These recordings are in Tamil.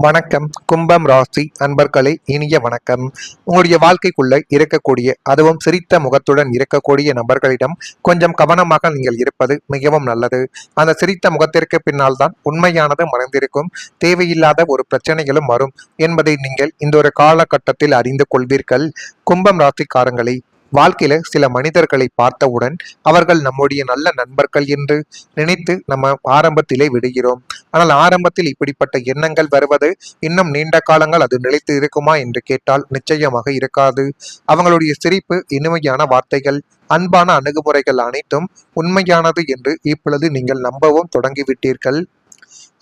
வணக்கம். கும்பம் ராசி அன்பர்களே, இனிய வணக்கம். உங்களுடைய வாழ்க்கைக்குள்ள இருக்கக்கூடிய, அதுவும் சிரித்த முகத்துடன் இருக்கக்கூடிய நபர்களிடம் கொஞ்சம் கவனமாக நீங்கள் இருப்பது மிகவும் நல்லது. அந்த சிரித்த முகத்திற்கு பின்னால் தான் உண்மையானது மறைந்திருக்கும். தேவையில்லாத ஒரு பிரச்சனைகளும் வரும் என்பதை நீங்கள் இந்த ஒரு காலகட்டத்தில் அறிந்து கொள்வீர்கள். கும்பம் ராசிக்காரங்களே, வாழ்க்கையில சில மனிதர்களை பார்த்தவுடன் அவர்கள் நம்முடைய நல்ல நண்பர்கள் என்று நினைத்து நம்ம ஆரம்பத்திலே விடுகிறோம். ஆனால் ஆரம்பத்தில் இப்படிப்பட்ட எண்ணங்கள் வருவது இன்னும் நீண்ட காலங்கள் அது நிலைத்து இருக்குமா என்று கேட்டால் நிச்சயமாக இருக்காது. அவங்களுடைய சிரிப்பு, இனிமையான வார்த்தைகள், அன்பான அணுகுமுறைகள் அனைத்தும் உண்மையானது என்று இப்பொழுது நீங்கள் நம்பவும் தொடங்கிவிட்டீர்கள்.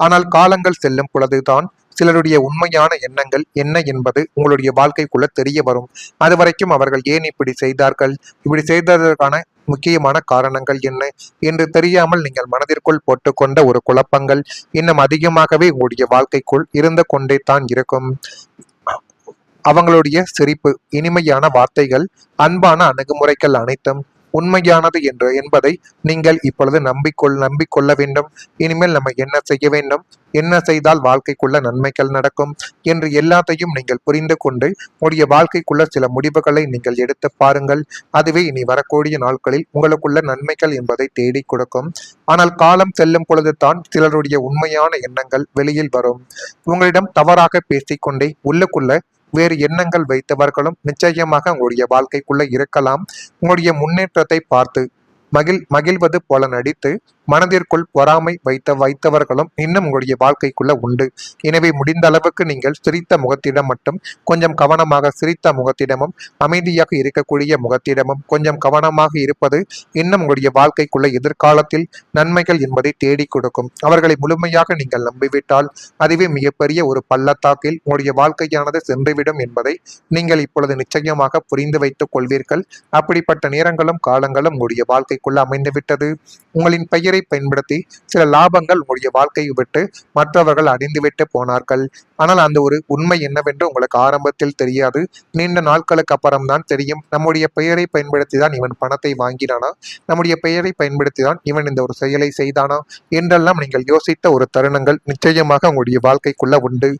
ஆனால் காலங்கள் செல்லும் பொழுதுதான் சிலருடைய உண்மையான எண்ணங்கள் என்ன என்பது உங்களுடைய வாழ்க்கைக்குள்ள தெரிய வரும். அது வரைக்கும் அவர்கள் ஏன் இப்படி செய்தார்கள், இப்படி செய்ததற்கான முக்கியமான காரணங்கள் என்ன என்று தெரியாமல் நீங்கள் மனதிற்குள் போட்டுக்கொண்ட ஒரு குழப்பங்கள் இன்னும் அதிகமாகவே உங்களுடைய வாழ்க்கைக்குள் இருந்து கொண்டே தான் இருக்கும். அவங்களுடைய சிரிப்பு, இனிமையான வார்த்தைகள், அன்பான அணுகுமுறைகள் அனைத்தும் உண்மையானது என்பதை நீங்கள் இப்பொழுது நம்பிக்கொள்ள வேண்டும். இனிமேல் நம்ம என்ன செய்ய வேண்டும், என்ன செய்தால் வாழ்க்கைக்குள்ள நன்மைகள் நடக்கும் என்று எல்லாத்தையும் நீங்கள் புரிந்து கொண்டு உங்களுடைய வாழ்க்கைக்குள்ள சில முடிவுகளை நீங்கள் எடுத்து பாருங்கள். அதுவே இனி வரக்கூடிய நாட்களில் உங்களுக்குள்ள நன்மைகள் என்பதை தேடி கொடுக்கும். ஆனால் காலம் செல்லும் பொழுது தான் சிலருடைய உண்மையான எண்ணங்கள் வெளியில் வரும். உங்களிடம் தவறாக பேசிக்கொண்டே உள்ளுக்குள்ள வேறு எண்ணங்கள் வைத்தவர்களும் நிச்சயமாக உங்களுடைய வாழ்க்கைக்குள்ள இருக்கலாம். உங்களுடைய முன்னேற்றத்தை பார்த்து மகிழ்வது போல நடித்து மனதிற்குள் பொறாமை வைத்தவர்களும் இன்னும் உங்களுடைய வாழ்க்கைக்குள்ள உண்டு. எனவே முடிந்த அளவுக்கு நீங்கள் சிரித்த முகத்திடம் மட்டும் கொஞ்சம் கவனமாக, சிரித்த முகத்திடமும் அமைதியாக இருக்கக்கூடிய முகத்திடமும் கொஞ்சம் கவனமாக இருப்பது இன்னும் உங்களுடைய வாழ்க்கைக்குள்ள எதிர்காலத்தில் நன்மைகள் என்பதை தேடி கொடுக்கும். அவர்களை முழுமையாக நீங்கள் நம்பிவிட்டால் அதுவே மிகப்பெரிய ஒரு பள்ளத்தாக்கில் உங்களுடைய வாழ்க்கையானது சென்றுவிடும் என்பதை நீங்கள் இப்பொழுது நிச்சயமாக புரிந்து வைத்துக் கொள்வீர்கள். அப்படிப்பட்ட நேரங்களும் காலங்களும் உங்களுடைய வாழ்க்கைக்குள்ள அமைந்துவிட்டது. உங்களின் பெயரை பயன்படுத்தி சில லாபங்கள் உங்களுடைய வாழ்க்கையை விட்டு மற்றவர்கள் அறிந்துவிட்டு போனார்கள். ஆனால் அந்த ஒரு உண்மை என்னவென்று உங்களுக்கு ஆரம்பத்தில் தெரியாது. நீண்ட நாட்களுக்கு அப்புறம் தான் தெரியும். நம்முடைய பெயரை பயன்படுத்தி தான் இவன் பணத்தை வாங்கினானா, நம்முடைய பெயரை பயன்படுத்தி தான் இவன் இந்த ஒரு செயலை செய்தானா என்றெல்லாம் நீங்கள் யோசித்த ஒரு தருணங்கள் நிச்சயமாக உங்களுடைய வாழ்க்கைக்குள்ள உண்டு.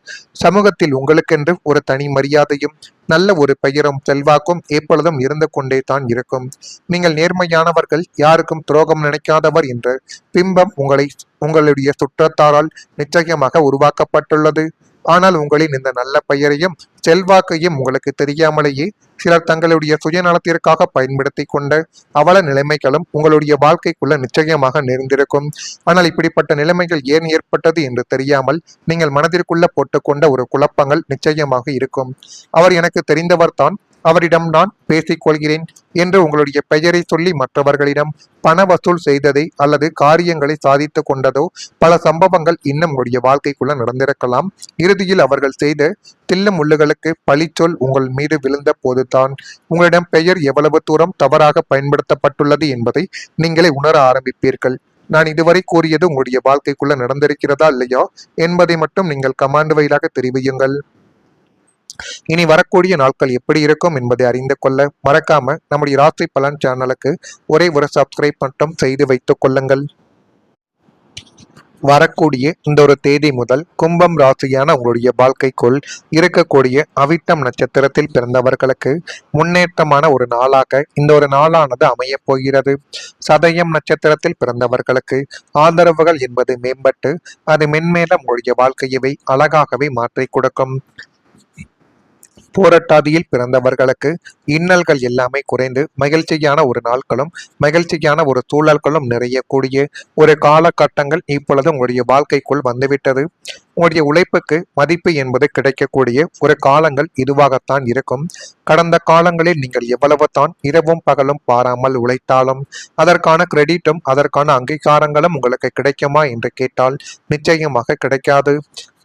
சமூகத்தில் உங்களுக்கென்று ஒரு தனி மரியாதையும் நல்ல ஒரு பெயரும் செல்வாக்கும் எப்பொழுதும் இருந்து கொண்டே தான் இருக்கும். நீங்கள் நேர்மையானவர்கள், யாருக்கும் துரோகம் நினைக்காதவர் என்ற பிம்பம் உங்களுடைய சுற்றத்தாரால் நிச்சயமாக உருவாக்கப்பட்டுள்ளது. ஆனால் உங்களின் இந்த நல்ல பெயரையும் செல்வாக்கையும் உங்களுக்கு தெரியாமலேயே சிலர் தங்களுடைய சுயநலத்திற்காக பயன்படுத்தி கொண்ட அவல நிலைமைகளும் உங்களுடைய வாழ்க்கைக்குள்ள நிச்சயமாக நேர்ந்திருக்கும். ஆனால் இப்படிப்பட்ட நிலைமைகள் ஏன் ஏற்பட்டது என்று தெரியாமல் நீங்கள் மனதிற்குள்ள போட்டுக்கொண்ட ஒரு குழப்பங்கள் நிச்சயமாக இருக்கும். அவர் எனக்கு தெரிந்தவர் தான், அவரிடம் நான் பேசிக் கொள்கிறேன் என்று உங்களுடைய பெயரை சொல்லி மற்றவர்களிடம் பண வசூல் செய்ததை அல்லது காரியங்களை சாதித்து கொண்டதோ பல சம்பவங்கள் இன்னும் உங்களுடைய வாழ்க்கைக்குள்ள நடந்திருக்கலாம். இறுதியில் அவர்கள் செய்த தில்லு முள்ளுகளுக்கு பழிச்சொல் உங்கள் மீது விழுந்த போதுதான் உங்களிடம் பெயர் எவ்வளவு தூரம் தவறாக பயன்படுத்தப்பட்டுள்ளது என்பதை நீங்களே உணர ஆரம்பிப்பீர்கள். நான் இதுவரை கூறியது உங்களுடைய வாழ்க்கைக்குள்ள நடந்திருக்கிறதா இல்லையா என்பதை மட்டும் நீங்கள் கமாண்ட் வாயிலாக தெரிவியுங்கள். இனி வரக்கூடிய நாட்கள் எப்படி இருக்கும் என்பதை அறிந்து கொள்ள மறக்காம நம்முடைய ராசி பலன் சேனலுக்கு ஒரே ஒரு சப்ஸ்கிரைப் மட்டும் செய்து வைத்துக் கொள்ளுங்கள். வரக்கூடிய இந்த ஒரு தேதி முதல் கும்பம் ராசியான உங்களுடைய வாழ்க்கைக்குள் இருக்கக்கூடிய அவிட்டம் நட்சத்திரத்தில் பிறந்தவர்களுக்கு முன்னேற்றமான ஒரு நாளாக இந்த ஒரு நாளானது அமைய போகிறது. சதயம் நட்சத்திரத்தில் பிறந்தவர்களுக்கு ஆதரவுகள் என்பது மேம்பட்டு அது மென்மேலும் உங்களுடைய வாழ்க்கையவை அழகாகவே மாற்றி கொடுக்கும். போராட்டாதியில் பிறந்தவர்களுக்கு இன்னல்கள் எல்லாமே குறைந்து மகிழ்ச்சியான ஒரு நாட்களும் மகிழ்ச்சியான ஒரு சூழல்களும் நிறையக்கூடிய ஒரு காலகட்டங்கள் இப்பொழுது உங்களுடைய வாழ்க்கைக்குள் வந்துவிட்டது. உங்களுடைய உழைப்புக்கு மதிப்பு என்பது கிடைக்கக்கூடிய ஒரு காலங்கள் இதுவாகத்தான் இருக்கும். கடந்த காலங்களில் நீங்கள் எவ்வளவு தான் இரவும் பகலும் பாராமல் உழைத்தாலும் அதற்கான கிரெடிட்டும் அதற்கான அங்கீகாரங்களும் உங்களுக்கு கிடைக்குமா என்று கேட்டால் நிச்சயமாக கிடைக்காது.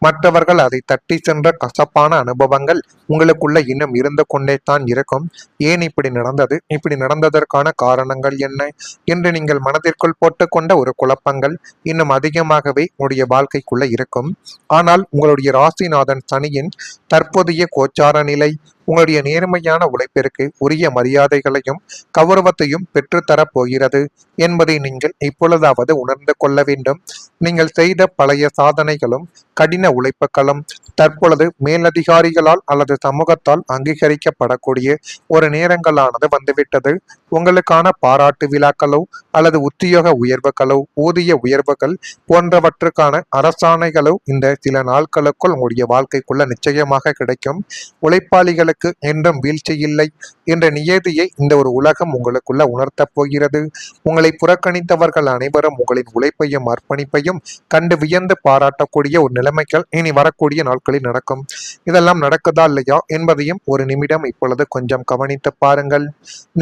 மற்றவர்கள் அதை தட்டி சென்ற கசப்பான அனுபவங்கள் உங்களுக்குள்ள இன்னும் இருந்து கொண்டே தான் இருக்கும். ஏன் இப்படி நடந்தது, இப்படி நடந்ததற்கான காரணங்கள் என்ன என்று நீங்கள் மனதிற்குள் போட்டுக்கொண்ட ஒரு குழப்பங்கள் இன்னும் அதிகமாகவே உங்களுடைய வாழ்க்கைக்குள்ள இருக்கும். ஆனால் உங்களுடைய ராசிநாதன் சனியின் தற்போதைய கோச்சார நிலை உங்களுடைய நேர்மையான உழைப்பிற்கு உரிய மரியாதைகளையும் கௌரவத்தையும் பெற்றுத்தரப் போகிறது என்பதை நீங்கள் இப்பொழுதாவது உணர்ந்து கொள்ள வேண்டும். நீங்கள் செய்த பழைய சாதனைகளும் கடின உழைப்புகளும் தற்பொழுது மேலதிகாரிகளால் அல்லது சமூகத்தால் அங்கீகரிக்கப்படக்கூடிய ஒரு நேரங்களானது வந்துவிட்டது. உங்களுக்கான பாராட்டு விழாக்களோ அல்லது உத்தியோக உயர்வுகளோ ஊதிய உயர்வுகள் போன்றவற்றுக்கான அரசாணைகளோ இந்த சில நாட்களுக்குள் உங்களுடைய வாழ்க்கைக்குள்ள நிச்சயமாக கிடைக்கும். உழைப்பாளிகளுக்கு என்றும் வீழ்ச்சி இல்லை என்ற நியதியை இந்த ஒரு உலகம் உங்களுக்குள்ள உணர்த்தப் போகிறது. உங்களை புறக்கணித்தவர்கள் அனைவரும் உங்களின் உழைப்பையும் அர்ப்பணிப்பையும் கண்டு வியந்து பாராட்டக்கூடிய ஒரு நிலைமைகள் இனி வரக்கூடிய நாட்களில் நடக்கும். இதெல்லாம் நடக்குதா இல்லையா என்பதையும் ஒரு நிமிடம் இப்பொழுது கொஞ்சம் கவனித்து பாருங்கள்.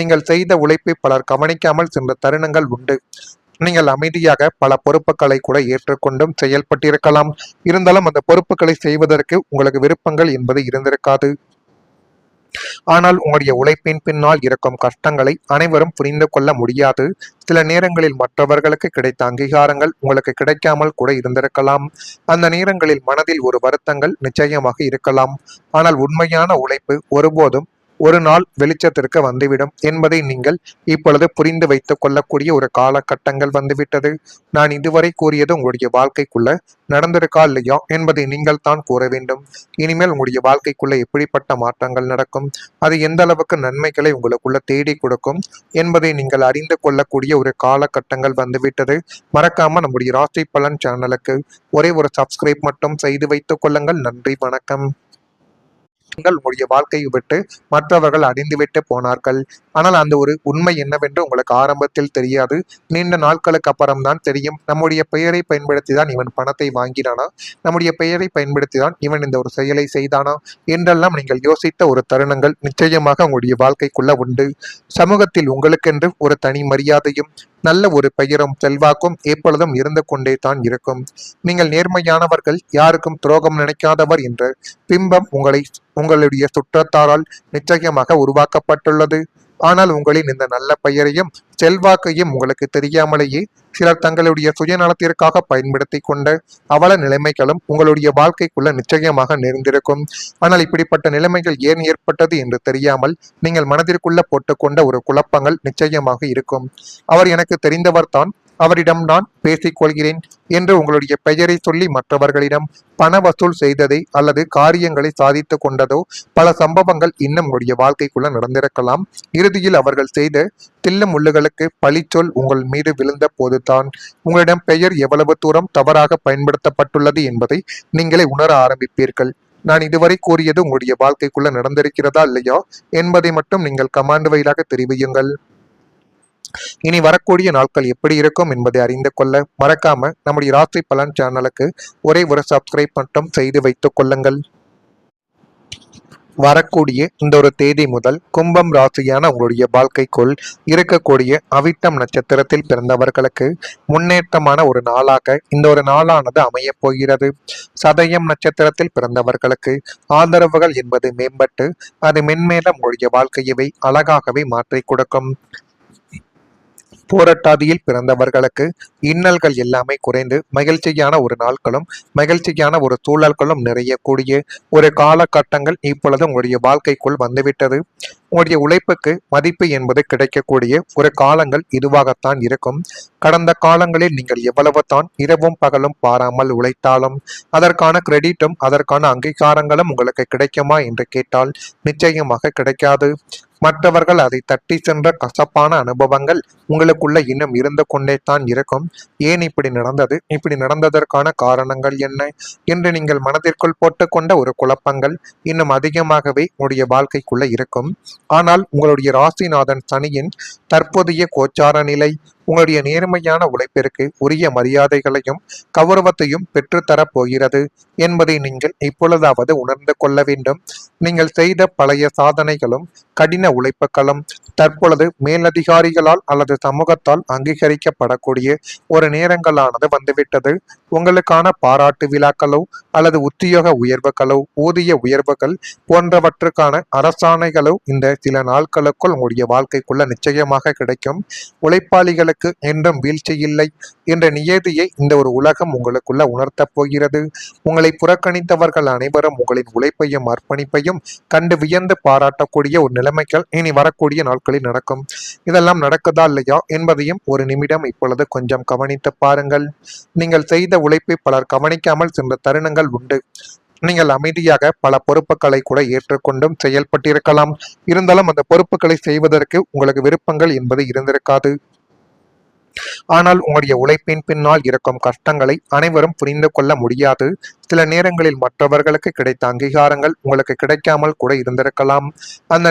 நீங்கள் செய்த உழைப்பை பலர் கவனிக்காமல் சென்ற தருணங்கள் உண்டு. நீங்கள் அமைதியாக பல பொறுப்புகளை கூட ஏற்றுக்கொண்டும் செயல்பட்டிருக்கலாம். இருந்தாலும் அந்த பொறுப்புகளை செய்வதற்கு உங்களுக்கு விருப்பங்கள் என்பது இருந்திருக்காது. ஆனால் உங்களுடைய உழைப்பின் பின்னால் இருக்கும் கஷ்டங்களை அனைவரும் புரிந்து கொள்ள முடியாது. சில நேரங்களில் மற்றவர்களுக்கு கிடைத்த அங்கீகாரங்கள் உங்களுக்கு கிடைக்காமல் கூட இருந்திருக்கலாம். அந்த நேரங்களில் மனதில் ஒரு வருத்தங்கள் நிச்சயமாக இருக்கலாம். ஆனால் உண்மையான உழைப்பு ஒருபோதும் ஒரு நாள் வெளிச்சத்திற்கு வந்துவிடும் என்பதை நீங்கள் இப்பொழுது புரிந்து வைத்துக் கொள்ளக்கூடிய ஒரு காலகட்டங்கள் வந்துவிட்டது. நான் இதுவரை கூறியது உங்களுடைய வாழ்க்கைக்குள்ள நடந்திருக்கா இல்லையா என்பதை நீங்கள் தான் கூற வேண்டும். இனிமேல் உங்களுடைய வாழ்க்கைக்குள்ள எப்படிப்பட்ட மாற்றங்கள் நடக்கும், அது எந்த அளவுக்கு நன்மைகளை உங்களுக்குள்ள தேடி கொடுக்கும் என்பதை நீங்கள் அறிந்து கொள்ளக்கூடிய ஒரு காலகட்டங்கள் வந்துவிட்டது. மறக்காம நம்முடைய ராசி பலன் சேனலுக்கு ஒரே ஒரு சப்ஸ்கிரைப் மட்டும் செய்து வைத்துக் கொள்ளுங்கள். நன்றி, வணக்கம். நீங்கள் உங்களுடைய வாழ்க்கையை விட்டு மற்றவர்கள் அறிந்துவிட்டு போனார்கள். ஆனால் அந்த ஒரு உண்மை என்னவென்று உங்களுக்கு ஆரம்பத்தில் தெரியாது. நீண்ட நாட்களுக்கு அப்புறம்தான் தெரியும். நம்முடைய பெயரை பயன்படுத்தி தான் இவன் பணத்தை வாங்கினானா, நம்முடைய பெயரை பயன்படுத்தி தான் இவன் இந்த ஒரு செயலை செய்தானா என்றெல்லாம் நீங்கள் யோசித்த ஒரு தருணங்கள் நிச்சயமாக உங்களுடைய வாழ்க்கைக்குள்ள உண்டு. சமூகத்தில் உங்களுக்கென்று ஒரு தனி மரியாதையும் நல்ல ஒரு பெயரும் செல்வாக்கும் எப்பொழுதும் இருந்து கொண்டே தான் இருக்கும். நீங்கள் நேர்மையானவர்கள், யாருக்கும் துரோகம் நினைக்காதவர் என்ற பிம்பம் உங்களுடைய சுற்றத்தாரால் நிச்சயமாக உருவாக்கப்பட்டுள்ளது. ஆனால் உங்களின் இந்த நல்ல பெயரையும் செல்வாக்கையும் உங்களுக்கு தெரியாமலேயே சிலர் தங்களுடைய சுயநலத்திற்காக பயன்படுத்தி கொண்ட அவல நிலைமைகளும் உங்களுடைய வாழ்க்கைக்குள்ள நிச்சயமாக நேர்ந்திருக்கும். ஆனால் இப்படிப்பட்ட நிலைமைகள் ஏன் ஏற்பட்டது என்று தெரியாமல் நீங்கள் மனதிற்குள்ள போட்டுக்கொண்ட ஒரு குழப்பங்கள் நிச்சயமாக இருக்கும். அவர் எனக்கு தெரிந்தவர் தான், அவரிடம் நான் பேசிக் கொள்கிறேன் என்று உங்களுடைய பெயரை சொல்லி மற்றவர்களிடம் பண வசூல் செய்ததை அல்லது காரியங்களை சாதித்து கொண்டதோ பல சம்பவங்கள் இன்னும் உங்களுடைய வாழ்க்கைக்குள்ள நடந்திருக்கலாம். இறுதியில் அவர்கள் செய்த தில்லு முள்ளுகளுக்கு பழிச்சொல் உங்கள் மீது விழுந்த போதுதான் உங்களிடம் பெயர் எவ்வளவு தூரம் தவறாக பயன்படுத்தப்பட்டுள்ளது என்பதை நீங்களே உணர ஆரம்பிப்பீர்கள். நான் இதுவரை கூறியது உங்களுடைய வாழ்க்கைக்குள்ள நடந்திருக்கிறதா இல்லையா என்பதை மட்டும் நீங்கள் கமாண்ட் வாயிலாக தெரிவியுங்கள். இனி வரக்கூடிய நாட்கள் எப்படி இருக்கும் என்பதை அறிந்து கொள்ள மறக்காம நம்முடைய ராசி பலன் சேனலுக்கு ஒரே ஒரு சப்ஸ்கிரைப் மட்டும் செய்து வைத்துக் கொள்ளுங்கள். வரக்கூடிய இந்த ஒரு தேதி முதல் கும்பம் ராசியான உங்களுடைய வாழ்க்கைக்குள் இருக்கக்கூடிய அவிட்டம் நட்சத்திரத்தில் பிறந்தவர்களுக்கு முன்னேற்றமான ஒரு நாளாக இந்த ஒரு நாளானது அமைய போகிறது. சதயம் நட்சத்திரத்தில் பிறந்தவர்களுக்கு ஆதரவுகள் என்பது மேம்பட்டு அது மென்மேலும் உங்களுடைய வாழ்க்கையவை அழகாகவே மாற்றி கொடுக்கும். போராட்டாதியில் பிறந்தவர்களுக்கு இன்னல்கள் எல்லாமே குறைந்து மகிழ்ச்சியான ஒரு நாட்களும் மகிழ்ச்சியான ஒரு சூழல்களும் நிறையக்கூடிய ஒரு காலகட்டங்கள் இப்பொழுது உங்களுடைய வாழ்க்கைக்குள் வந்துவிட்டது. உங்களுடைய உழைப்புக்கு மதிப்பு என்பது கிடைக்கக்கூடிய ஒரு காலங்கள் இதுவாகத்தான் இருக்கும். கடந்த காலங்களில் நீங்கள் எவ்வளவு தான் இரவும் பகலும் பாராமல் உழைத்தாலும் அதற்கான கிரெடிட்டும் அதற்கான அங்கீகாரங்களும் உங்களுக்கு கிடைக்குமா என்று கேட்டால் நிச்சயமாக கிடைக்காது. மற்றவர்கள் அதை தட்டி சென்ற கசப்பான அனுபவங்கள் உங்களுக்குள்ள இன்னும் இருந்து கொண்டே தான் இருக்கும். ஏன் இப்படி நடந்தது, இப்படி நடந்ததற்கான காரணங்கள் என்ன என்று நீங்கள் மனதிற்குள் போட்டுக்கொண்ட ஒரு குழப்பங்கள் இன்னும் அதிகமாகவே உங்களுடைய வாழ்க்கைக்குள்ள இருக்கும். ஆனால் உங்களுடைய ராசிநாதன் சனியின் தற்போதைய கோச்சார நிலை உங்களுடைய நேர்மையான உழைப்பிற்கு உரிய மரியாதைகளையும் கௌரவத்தையும் பெற்றுத்தரப் போகிறது என்பதை நீங்கள் இப்பொழுதாவது உணர்ந்து கொள்ள வேண்டும். நீங்கள் செய்த பழைய சாதனைகளும் கடின உழைப்புகளும் தற்பொழுது மேலதிகாரிகளால் அல்லது சமூகத்தால் அங்கீகரிக்கப்படக்கூடிய ஒரு நேரங்களானது வந்துவிட்டது. உங்களுக்கான பாராட்டு விழாக்களோ அல்லது உத்தியோக உயர்வுகளோ ஊதிய உயர்வுகள் போன்றவற்றுக்கான அரசாணைகளோ இந்த சில நாட்களுக்குள் உங்களுடைய வாழ்க்கைக்குள்ள நிச்சயமாக கிடைக்கும். உழைப்பாளிகளுக்கு உங்களுக்கு என்றும் வீழ்ச்சி இல்லை என்ற நியதியை இந்த ஒரு உலகம் உங்களுக்குள்ள உணர்த்தப் போகிறது. உங்களை புறக்கணித்தவர்கள் அனைவரும் உங்களின் உழைப்பையும் அர்ப்பணிப்பையும் கண்டு வியந்து பாராட்டக்கூடிய ஒரு நிலைமைகள் இனி வரக்கூடிய நாட்களில் நடக்கும். இதெல்லாம் நடக்குதா இல்லையா என்பதையும் ஒரு நிமிடம் இப்பொழுது கொஞ்சம் கவனித்து பாருங்கள். நீங்கள் செய்த உழைப்பை பலர் கவனிக்காமல் சென்ற தருணங்கள் உண்டு. நீங்கள் அமைதியாக பல பொறுப்புகளை கூட ஏற்றுக்கொண்டும் செயல்பட்டிருக்கலாம். இருந்தாலும் அந்த பொறுப்புகளை செய்வதற்கு உங்களுக்கு விருப்பங்கள் என்பது இருந்திருக்காது. ஆனால் உங்களுடைய உழைப்பின் பின்னால் இருக்கும் கஷ்டங்களை அனைவரும் புரிந்து கொள்ள முடியாது. சில நேரங்களில் மற்றவர்களுக்கு கிடைத்த அங்கீகாரங்கள் உங்களுக்கு கிடைக்காமல் கூட இருந்திருக்கலாம். அந்த